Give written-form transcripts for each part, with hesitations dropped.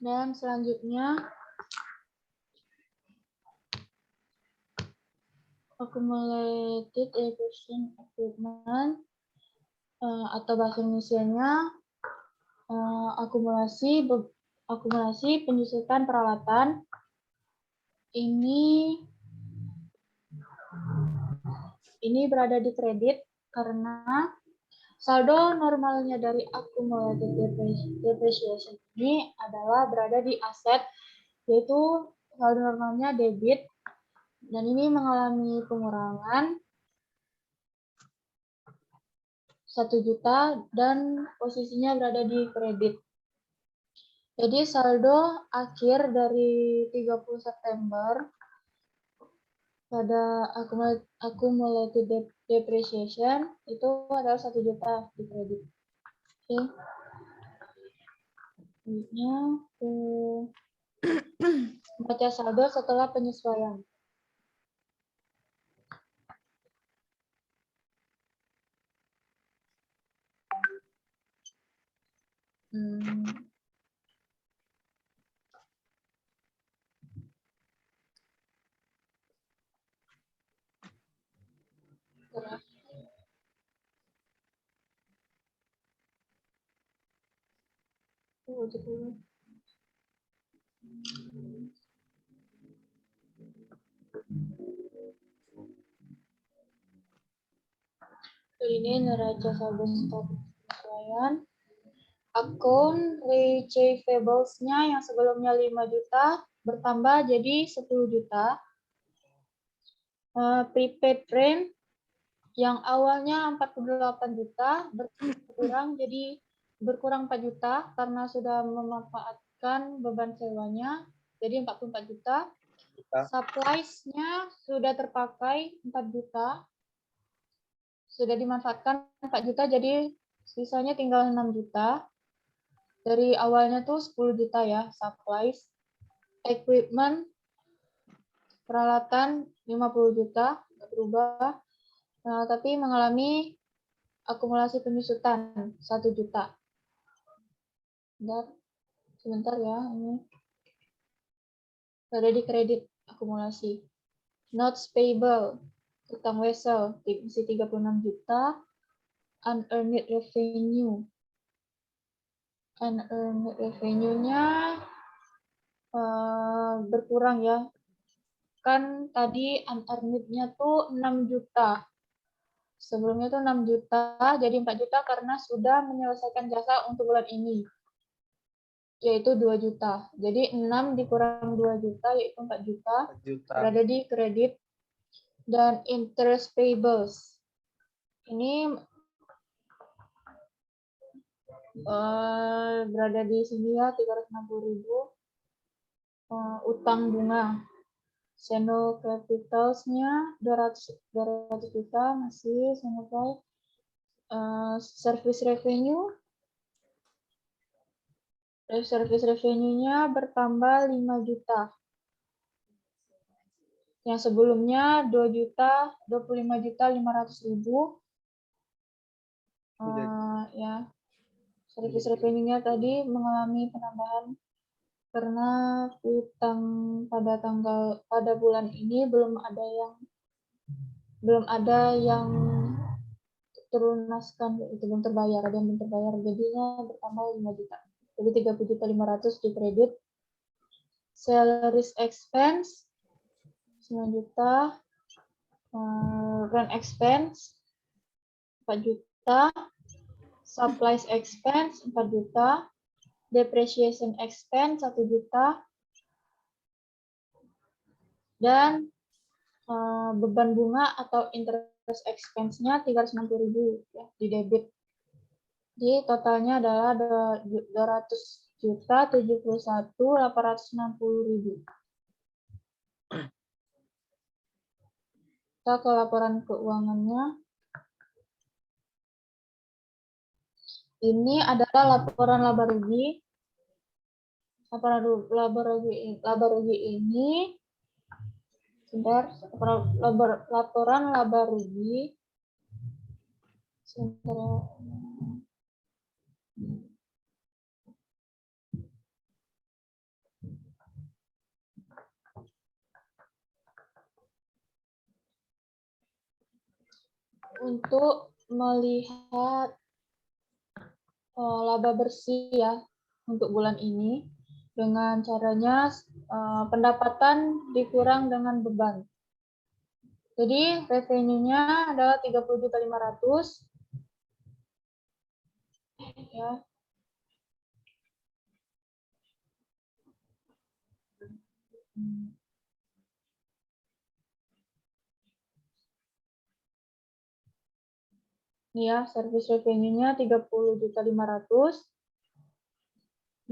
Dan selanjutnya accumulated efficient equipment atau bahasa Indonesianya akumulasi penyusutan peralatan. Ini berada di kredit karena saldo normalnya dari accumulated depreciation ini adalah berada di aset, yaitu saldo normalnya debit, dan ini mengalami pengurangan 1 juta dan posisinya berada di kredit. Jadi saldo akhir dari 30 September pada accumulated depreciation itu adalah 1 juta di kredit. Oke. Selanjutnya baca saldo setelah penyesuaian. Ini neraca saldo stok penyesuaian. Akun receivables-nya yang sebelumnya 5 juta bertambah jadi 10 juta. Prepaid rent yang awalnya 48 juta berkurang 4 juta karena sudah memanfaatkan beban sewanya, jadi 44 juta. Supplies-nya sudah terpakai 4 juta. Sudah dimanfaatkan 4 juta, jadi sisanya tinggal 6 juta. Dari awalnya tuh 10 juta ya, supplies. Equipment, peralatan 50 juta, nggak berubah. Nah, tapi mengalami akumulasi penyusutan 1 juta. Sebentar ya, ini. Ada di kredit akumulasi. Notes payable, utang wesel, masih 36 juta. Unearned revenue. Unearned revenue-nya berkurang ya. Kan tadi unearned-nya tuh 6 juta. Sebelumnya tuh 6 juta, jadi 4 juta karena sudah menyelesaikan jasa untuk bulan ini, yaitu 2 juta. Jadi 6 dikurang 2 juta, yaitu 4 juta, berada di kredit. Dan interest payables. Ini berada di sini ya, 360.000. Utang bunga. Seno capitals-nya 200 juta masih sampai. Service revenue. Service revenue-nya bertambah 5 juta. Yang sebelumnya 2 juta, 25.500.000. Ya. Service revenue-nya tadi mengalami penambahan karena utang pada bulan ini belum ada yang terlunaskan, itu belum terbayar, ada yang belum terbayar, jadinya bertambah 5 juta. Jadi 30.500 di kredit. Salaries expense 9 juta. Rent expense 4 juta. Supplies expense 4 juta. Depreciation expense 1 juta. Dan beban bunga atau interest expense-nya 360.000 ya, di debit. Jadi totalnya adalah 200.071.860.000. Kita ke laporan keuangannya. Ini adalah laporan laba rugi. Laba rugi ini laporan laba rugi. untuk melihat laba bersih ya untuk bulan ini dengan caranya pendapatan dikurang dengan beban. Jadi revenue-nya adalah 30.500.000 ya. Ini ya, service revenue-nya 30.500.000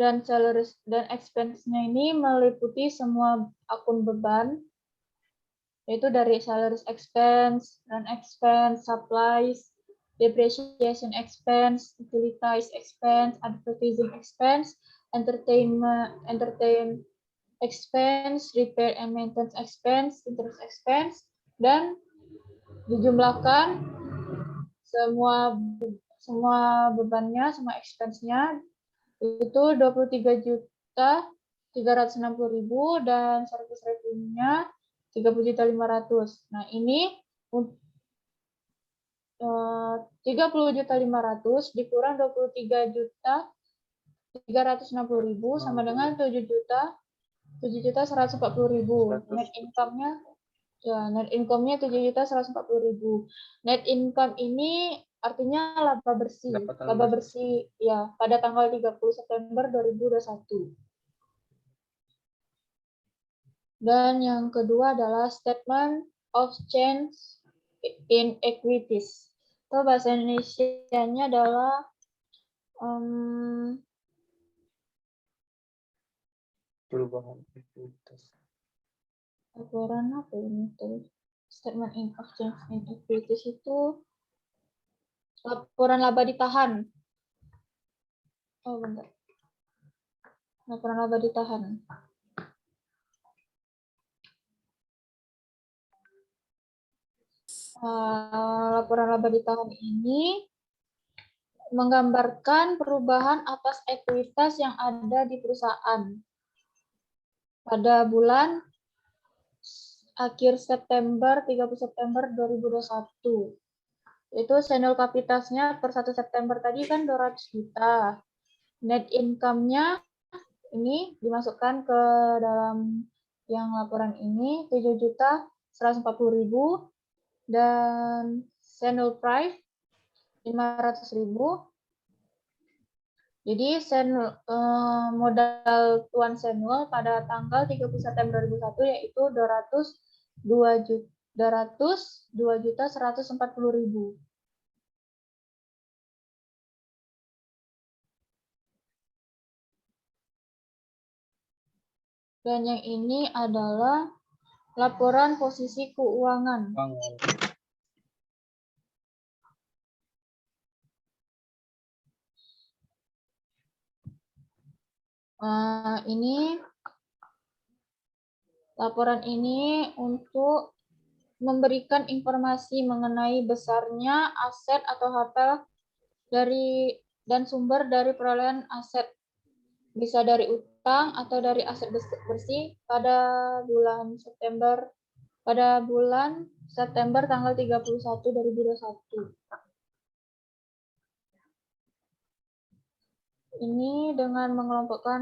dan salaries dan expense-nya ini meliputi semua akun beban, yaitu dari salaries expense, rent expense, supplies, depreciation expense, utilities expense, advertising expense, entertain expense, repair and maintenance expense, interest expense, dan dijumlahkan semua bebannya, semua expense-nya itu 23.360.000 dan service revenue-nya 30.500.000. Nah, ini 30.500.000 dikurang 23.360.000 sama dengan 7.140.000. Net income-nya net income-nya 7.140.000. Net income ini artinya laba bersih. Laba bersih ya pada tanggal 30 September 2021. Dan yang kedua adalah statement of change in equities. Itu bahasa Indonesianya adalah perubahan ekuitas. laporan apa ini tuh? Statement of change in equities itu laporan laba ditahan. Oh, bentar. Laporan laba ditahan. Laporan laba ditahan ini menggambarkan perubahan atas ekuitas yang ada di perusahaan pada bulan akhir September, 30 September 2021. Itu senior kapitalisnya per 1 September tadi kan 200 juta. Net income-nya ini dimasukkan ke dalam yang laporan ini 7.140.000 dan senior price 500.000. Jadi modal tuan senior pada tanggal 30 September 2001 yaitu 202.140.000. Dan yang ini adalah laporan posisi keuangan. Ini laporan ini untuk memberikan informasi mengenai besarnya aset atau harta dan sumber dari perolehan aset, bisa dari utang atau dari aset bersih pada bulan September tanggal 31 2021. Ini dengan mengelompokkan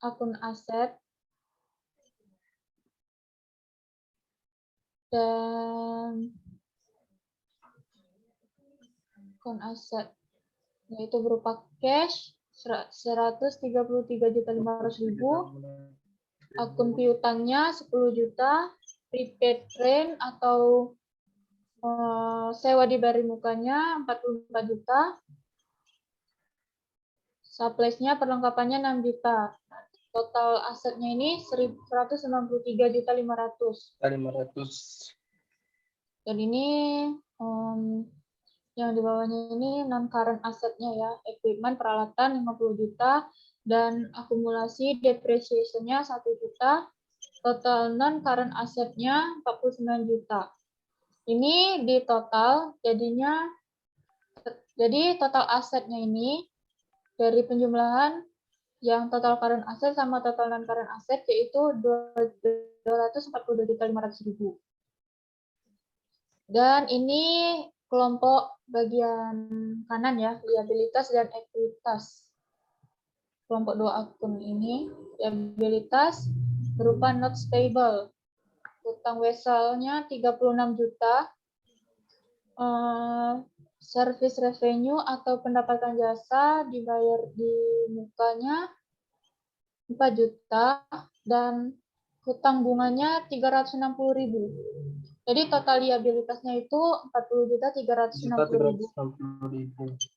akun aset dan akun aset yaitu berupa cash 133.500.000, akun piutangnya 10 juta, prepaid rent atau sewa diberi mukanya 44 juta, supplies-nya perlengkapannya 6 juta. Total asetnya ini 193.500.000. Dan ini yang di bawahnya ini non-current asetnya ya, equipment peralatan 50 juta dan akumulasi depreciation-nya 1 juta, total non-current asetnya 49 juta. Ini di total jadi total asetnya ini dari penjumlahan yang total current asset sama total non-current asset yaitu 242.500.000. Dan ini kelompok bagian kanan ya, liabilitas dan ekuitas. Kelompok 2 akun ini, liabilitas berupa not stable. Utang wesalnya 36 juta. Service revenue atau pendapatan jasa dibayar di mukanya 4 juta dan hutang bunganya 360.000. Jadi total liabilitasnya itu 40.360.000. 360.000.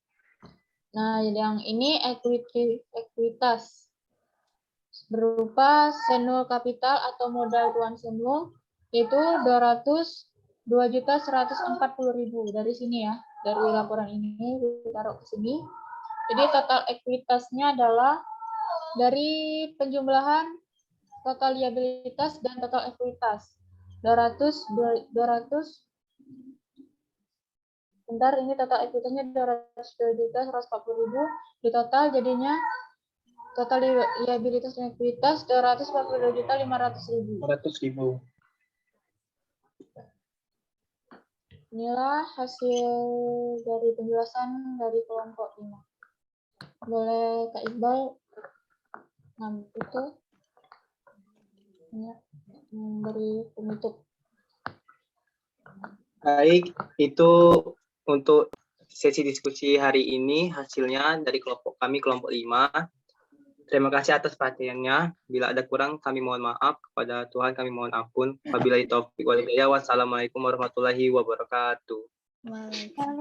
Nah, yang ini ekuitas berupa senul kapital atau modal tuan senul itu 202.140.000 dari sini ya, dari laporan ini ditaruh ke sini. Jadi total ekuitasnya adalah dari penjumlahan total liabilitas dan total ekuitas 200 bentar, ini total ekuitasnya 202.140.000, di total jadinya total liabilitas dan ekuitas 242.500.000. 100.000. Inilah hasil dari penjelasan dari kelompok 5. Boleh Kak Iqbal itu ya, memberi penutup. Baik, itu untuk sesi diskusi hari ini hasilnya dari kelompok kami, kelompok 5. Terima kasih atas perhatiannya. Bila ada kurang, kami mohon maaf. Kepada Tuhan kami mohon ampun. Wabillahi taufiq wal hidayah. Wassalamualaikum warahmatullahi wabarakatuh. Waalaikumsalam.